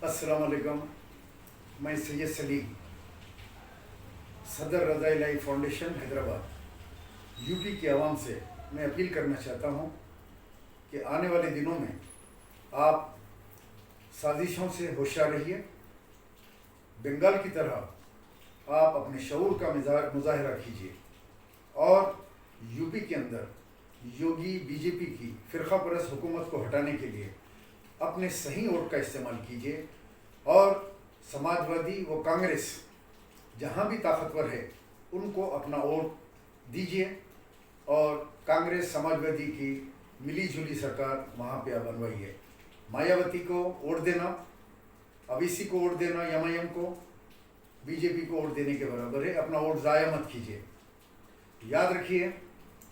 अस्सलाम वालेकुम। मैं सैयद सलीम, सदर रज़ा इलाही फाउंडेशन हैदराबाद यूपी की आवाम से मैं अपील करना चाहता हूँ कि आने वाले दिनों में आप साजिशों से होशियार रहिए। बंगाल की तरह आप अपने शऊर का मुजाहरा कीजिए और यूपी के अंदर योगी बीजेपी की फ़िरका परस्त हुकूमत को हटाने के लिए अपने सही वोट का इस्तेमाल कीजिए और समाजवादी व कांग्रेस जहाँ भी ताकतवर है उनको अपना वोट दीजिए और कांग्रेस समाजवादी की मिली जुली सरकार वहाँ पे बनवाइए। मायावती को वोट देना, अवीसी को वोट देना, एमआईएम को, बीजेपी को वोट देने के बराबर है। अपना वोट ज़ाया मत कीजिए। याद रखिए,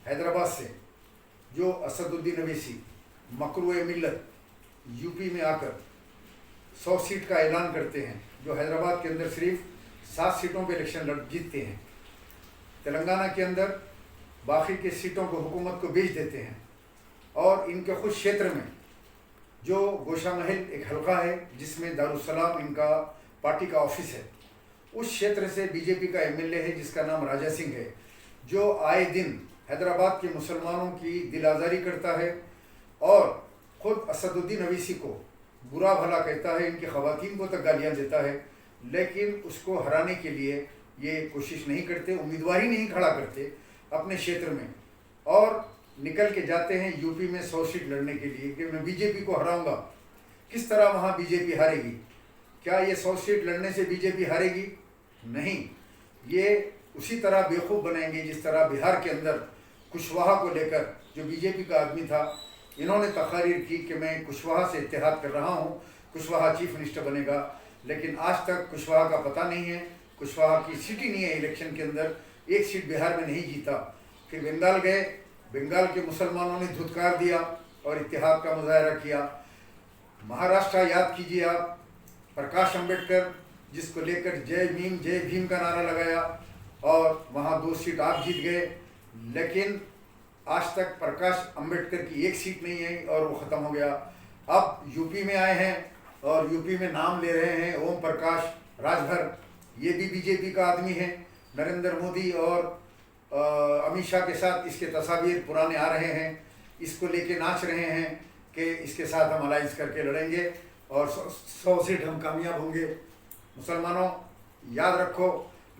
हैदराबाद से जो असदुद्दीन अवैसी मकरूए मिल्लत यूपी में आकर 100 सीट का ऐलान करते हैं, जो हैदराबाद के अंदर सिर्फ 7 सीटों पे इलेक्शन जीतते हैं, तेलंगाना के अंदर बाकी के सीटों को हुकूमत को बेच देते हैं और इनके खुद क्षेत्र में जो गोशा महल एक हलका है जिसमें दारुसलाम इनका पार्टी का ऑफिस है, उस क्षेत्र से बीजेपी का एमएलए है जिसका नाम राजा सिंह है, जो आए दिन हैदराबाद के मुसलमानों की दिल आज़ारी करता है और ख़ुद असदुद्दीन अवैसी को बुरा भला कहता है, इनकी ख़वातीन को तक गालियाँ देता है, लेकिन उसको हराने के लिए ये कोशिश नहीं करते, उम्मीदवार ही नहीं खड़ा करते अपने क्षेत्र में और निकल के जाते हैं यूपी में 100 सीट लड़ने के लिए कि मैं बीजेपी को हराऊंगा। किस तरह वहाँ बीजेपी हारेगी? क्या ये 100 सीट लड़ने से बीजेपी हारेगी? नहीं, ये उसी तरह बेवकूफ़ बनाएंगे जिस तरह बिहार के अंदर कुशवाहा को लेकर जो बीजेपी का आदमी था, इन्होंने तकारीर की कि मैं कुशवाहा से इत्तेहाद कर रहा हूँ, कुशवाहा चीफ मिनिस्टर बनेगा, लेकिन आज तक कुशवाहा का पता नहीं है। कुशवाहा की सीट ही नहीं है इलेक्शन के अंदर, एक सीट बिहार में नहीं जीता। फिर बंगाल गए, बंगाल के मुसलमानों ने धुतकार दिया और इत्तेहाद का मुजाहरा किया। महाराष्ट्र याद कीजिए आप, प्रकाश अंबेडकर जिसको लेकर जय भीम का नारा लगाया और वहाँ 2 सीट आप जीत गए, लेकिन आज तक प्रकाश अंबेडकर की एक सीट नहीं है और वो ख़त्म हो गया। अब यूपी में आए हैं और यूपी में नाम ले रहे हैं ओम प्रकाश राजभर, ये भी बीजेपी का आदमी है। नरेंद्र मोदी और अमित शाह के साथ इसके तस्वीर पुराने आ रहे हैं, इसको लेके नाच रहे हैं कि इसके साथ हम अलाइंस करके लड़ेंगे और 100 सीट हम कामयाब होंगे। मुसलमानों याद रखो,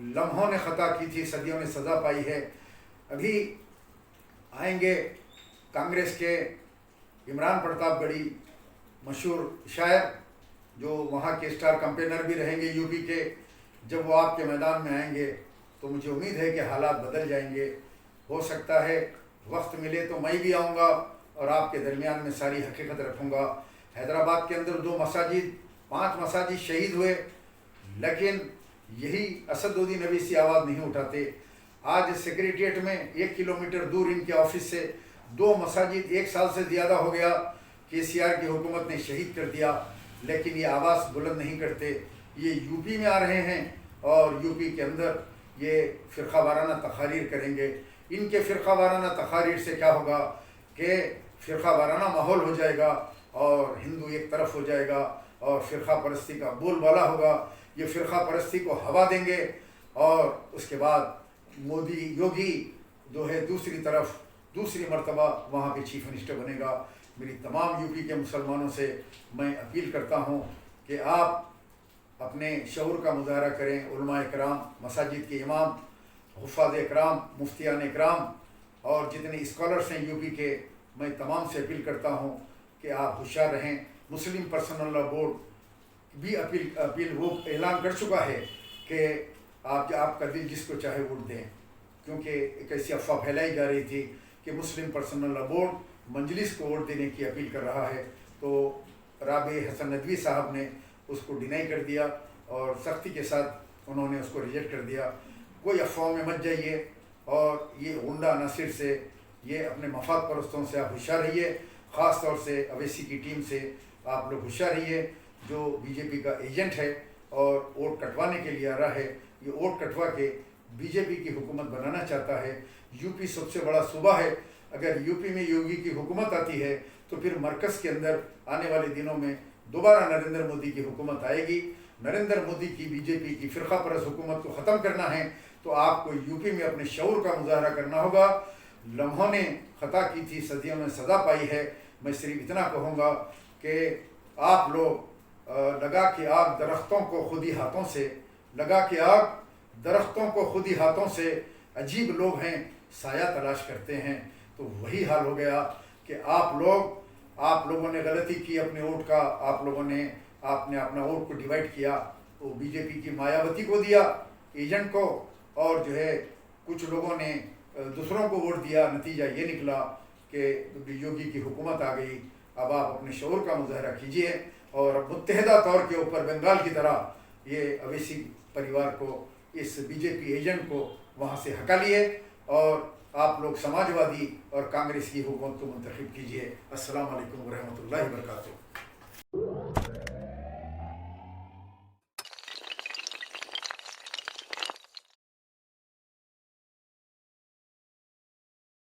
लम्हों ने ख़ता की थी, सदियों ने सज़ा पाई है। अभी आएंगे कांग्रेस के इमरान प्रतापगढ़ी, मशहूर शायर, जो वहाँ के स्टार कैंपेनर भी रहेंगे यूपी के। जब वो आपके मैदान में आएंगे तो मुझे उम्मीद है कि हालात बदल जाएंगे। हो सकता है वक्त मिले तो मैं भी आऊँगा और आपके दरमियान में सारी हकीकत रखूँगा। हैदराबाद के अंदर 2 मसाजिद, 5 मसाजिद शहीद हुए, लेकिन यही असदुद्दीन अवैसी आवाज़ नहीं उठाते। आज सेक्रेटरिएट में 1 किलोमीटर दूर इनके ऑफिस से 2 मसाजिद 1 साल से ज़्यादा हो गया केसीआर की हुकूमत ने शहीद कर दिया, लेकिन ये आवाज़ बुलंद नहीं करते। ये यूपी में आ रहे हैं और यूपी के अंदर ये फ़िरका वाराना तकारीर करेंगे। इनके फ़िरका वाराना तकारीर से क्या होगा कि फ़िरका वाराना माहौल हो जाएगा और हिंदू एक तरफ हो जाएगा और फ़िरका परस्ती का बोलबाला होगा। ये फ़िरका परस्ती को हवा देंगे और उसके बाद मोदी योगी जो है दूसरी तरफ दूसरी मर्तबा वहाँ पे चीफ मिनिस्टर बनेगा। मेरी तमाम यूपी के मुसलमानों से मैं अपील करता हूँ कि आप अपने शऊर का मुजाहरा करें। उलमा इकराम, मसाजिद के इमाम, हुफ़ाज़ इकराम, मुफ्तियान इकराम और जितने स्कॉलर्स हैं यूपी के, मैं तमाम से अपील करता हूँ कि आप होशियार रहें। मुस्लिम पर्सनल लॉ बोर्ड भी अपील वो ऐलान कर चुका है कि आपका दिल जिसको चाहे वोट दें, क्योंकि एक ऐसी अफवाह फैलाई जा रही थी कि मुस्लिम पर्सनल लॉ बोर्ड मजलिस को वोट देने की अपील कर रहा है। तो राबे हसन नदवी साहब ने उसको डिनाई कर दिया और सख्ती के साथ उन्होंने उसको रिजेक्ट कर दिया। कोई अफवाह में मत जाइए और ये गुंडा नसीर से, ये अपने मफाद परस्तों से आप होशियार रहिए। ख़ास तौर से अवैसी की टीम से आप लोग होशियार रहिए, जो बीजेपी का एजेंट है और वोट कटवाने के लिए आ रहा है। ये वोट कटवा के बीजेपी की हुकूमत बनाना चाहता है। यूपी सबसे बड़ा सूबा है, अगर यूपी में योगी की हुकूमत आती है तो फिर मरकज़ के अंदर आने वाले दिनों में दोबारा नरेंद्र मोदी की हुकूमत आएगी। नरेंद्र मोदी की बीजेपी की फ़िरका परस्त हुकूमत को ख़त्म करना है तो आपको यूपी में अपने शऊर का मुजाहरा करना होगा। लम्हों ने ख़ता की थी, सदियों में सज़ा पाई है। मैं सिर्फ इतना कहूँगा कि आप लोग लगा के आग दरख्तों को खुद ही हाथों से, लगा के आग दरख्तों को खुद ही हाथों से, अजीब लोग हैं साया तलाश करते हैं। तो वही हाल हो गया कि आप लोगों ने गलती की अपने वोट का, आपने अपना वोट को डिवाइड किया, वो बीजेपी की मायावती को दिया एजेंट को, और जो है कुछ लोगों ने दूसरों को वोट दिया। नतीजा ये निकला कि योगी की हुकूमत आ गई। अब आप अपने शऊर का मुजाहरा कीजिए और अब मुत्तहिदा तौर के ऊपर बंगाल की तरह ये अवैसी परिवार को, इस बीजेपी एजेंट को वहाँ से हटा लिए और आप लोग समाजवादी और कांग्रेस की हुकूमत को मुंतखब कीजिए। अस्सलाम वालेकुम रहमतुल्लाहि व बरकातुहू।